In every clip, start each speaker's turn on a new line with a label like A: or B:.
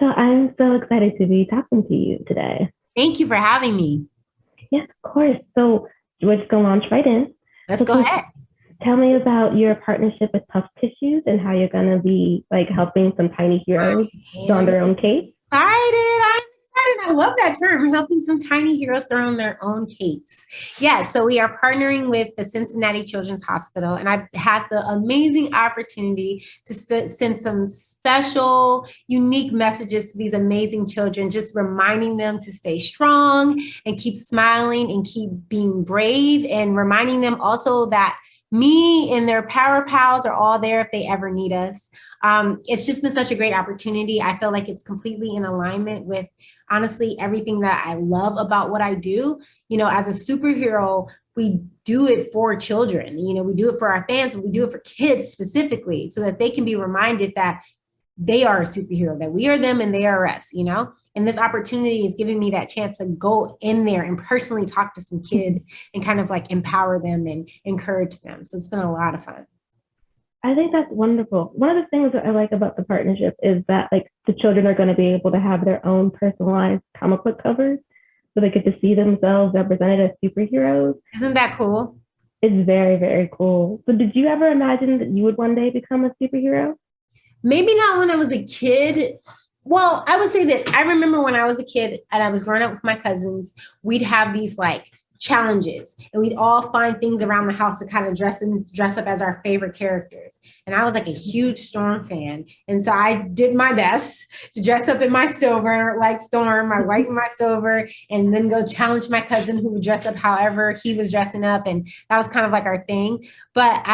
A: So I'm so excited to be talking to you today.
B: Thank you for having me.
A: Yes, of course. So we're just gonna launch right in.
B: Let's
A: So
B: go
A: can you
B: ahead.
A: tell me about your partnership with Tough Tissues and how you're gonna be like helping some tiny heroes
B: I'm
A: don their own cape?
B: excited. I'm excited. I love that term, helping some tiny heroes throw on their own capes. Yeah, so we are partnering with the Cincinnati Children's Hospital, and I've had the amazing opportunity to send some special, unique messages to these amazing children, just reminding them to stay strong and keep smiling and keep being brave, and reminding them also that me and their power pals are all there if they ever need us. It's just been such a great opportunity. I feel like it's completely in alignment with, honestly, everything that I love about what I do. You know, as a superhero, we do it for children. You know, we do it for our fans, but we do it for kids specifically so that they can be reminded that they are a superhero, that we are them and they are us, you know? And this opportunity is giving me that chance to go in there and personally talk to some kids and kind of like empower them and encourage them. So it's been a lot of fun.
A: I think that's wonderful. One of the things that I like about the partnership is that like the children are going to be able to have their own personalized comic book covers, so they get to see themselves represented as superheroes.
B: Isn't that cool?
A: It's very, very cool. So did you ever imagine that you would one day become a superhero?
B: Maybe not when I was a kid. Well, I would say this. I remember when I was a kid and I was growing up with my cousins, we'd have these like challenges and we'd all find things around the house to kind of dress up as our favorite characters. And I was like a huge Storm fan. And so I did my best to dress up in my silver, like Storm, my white and my silver, and then go challenge my cousin who would dress up however he was dressing up. And that was kind of like our thing. But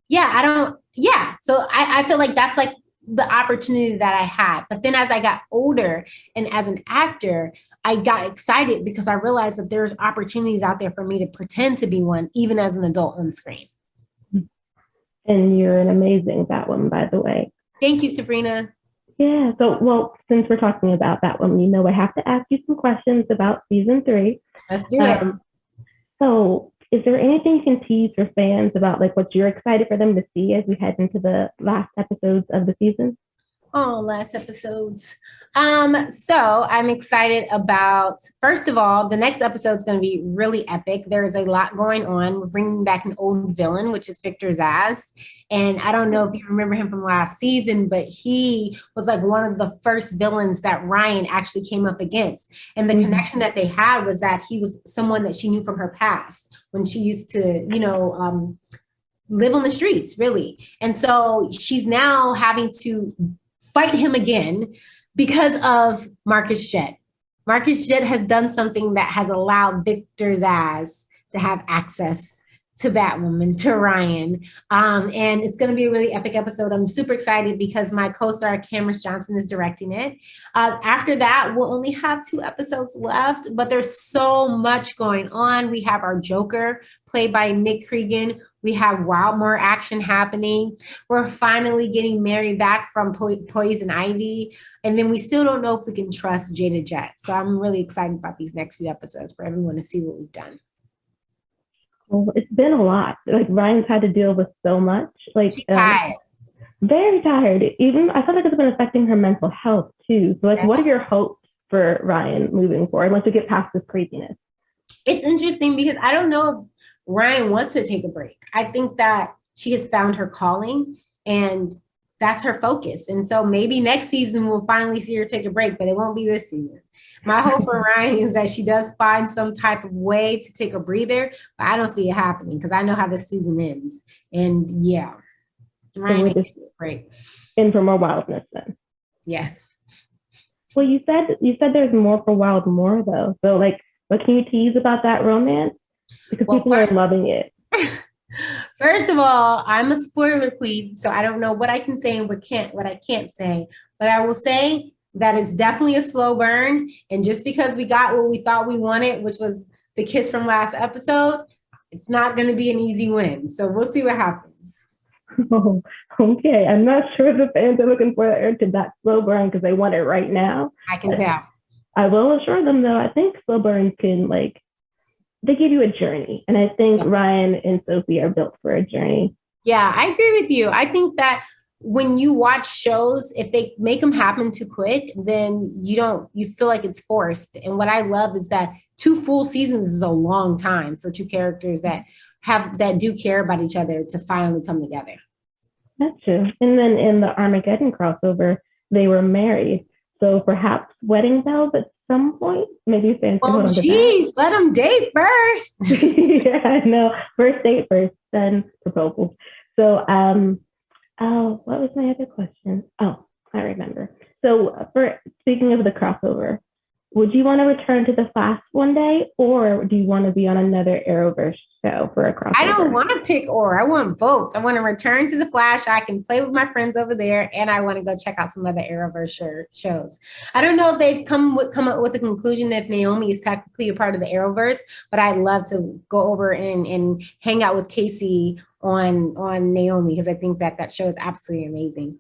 B: yeah, I don't, yeah. So I feel like that's like the opportunity that I had. But then as I got older and as an actor, I got excited because I realized that there's opportunities out there for me to pretend to be one, even as an adult on screen.
A: And you're an amazing Batwoman, by the way.
B: Thank you, Sabrina.
A: Yeah. So, well, since we're talking about Batwoman, you know, I have to ask you some questions about season 3.
B: Let's do it.
A: So, is there anything you can tease for fans about like what you're excited for them to see as we head into the last episodes of the season?
B: Oh, last episodes. So I'm excited about, first of all, the next episode is going to be really epic. There is a lot going on. We're bringing back an old villain, which is Victor Zsasz. And I don't know if you remember him from last season, but he was like one of the first villains that Ryan actually came up against. And the connection that they had was that he was someone that she knew from her past when she used to, live on the streets, really. And so she's now having to fight him again because of Marcus Jett. Marcus Jett has done something that has allowed Victor Zsasz to have access to Batwoman, to Ryan. And it's going to be a really epic episode. I'm super excited because my co-star, Cameron Johnson, is directing it. After that, we'll only have 2 episodes left, but there's so much going on. We have our Joker, played by Nick Cregan. We have Wildmoore action happening. We're finally getting Mary back from Poison Ivy. And then we still don't know if we can trust Jada Jett. So I'm really excited about these next few episodes for everyone to see what we've done.
A: Well, it's been a lot. Like Ryan's had to deal with so much. Like
B: tired.
A: Very tired. Even I feel like it's been affecting her mental health too. So like, what are your hopes for Ryan moving forward once we get past this craziness?
B: It's interesting because I don't know if Ryan wants to take a break. I think that she has found her calling and that's her focus. And so maybe next season we'll finally see her take a break, but it won't be this season. My hope for Ryan is that she does find some type of way to take a breather, but I don't see it happening because I know how this season ends. And yeah, Ryan needs a break.
A: In for more wildness then.
B: Yes.
A: Well, you said there's more for Wildmoore though. So like, what can you tease about that romance? Because people are loving it.
B: First of all, I'm a spoiler queen, so I don't know what I can say and what I can't say. But I will say that it's definitely a slow burn. And just because we got what we thought we wanted, which was the kiss from last episode, it's not going to be an easy win. So we'll see what happens.
A: Oh, okay. I'm not sure the fans are looking forward to that slow burn because they want it right now.
B: I can tell.
A: I will assure them though, I think slow burns can they give you a journey. And I think Ryan and Sophie are built for a journey.
B: Yeah, I agree with you. I think that when you watch shows, if they make them happen too quick, then you feel like it's forced. And what I love is that 2 full seasons is a long time for 2 characters that do care about each other to finally come together.
A: That's true. And then in the Armageddon crossover, they were married. So perhaps wedding bells at some point, maybe fans can hold on to that.
B: Geez, let them date first.
A: Yeah, I know. First date first, then proposals. So, what was my other question? Oh, I remember. So, for speaking of the crossover, would you want to return to the Flash one day, or do you want to be on another Arrowverse show for a crossover?
B: I don't want to pick or. I want both. I want to return to the Flash. I can play with my friends over there, and I want to go check out some other Arrowverse shows. I don't know if they've come up with a conclusion if NAOMI is technically a part of the Arrowverse, but I'd love to go over and hang out with Casey on NAOMI, because I think that show is absolutely amazing.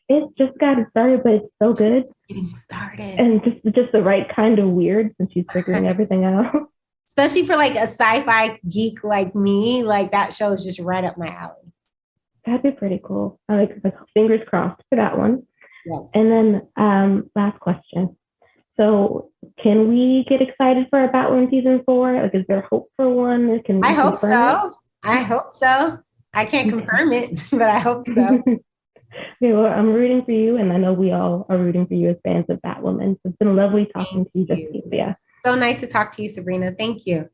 A: It's just gotten started, but it's so good.
B: Getting started.
A: And just the right kind of weird, since she's figuring everything out.
B: Especially for like a sci-fi geek like me, like that show is just right up my alley.
A: That'd be pretty cool. I like fingers crossed for that one.
B: Yes.
A: And then last question. So can we get excited for a Batwoman season 4? Like, is there hope for one?
B: I hope so. I hope so. I can't confirm it, but I hope so.
A: Okay, well, I'm rooting for you, and I know we all are rooting for you as fans of Batwoman. So it's been lovely talking to you, Javicia.
B: So nice to talk to you, Sabrina. Thank you.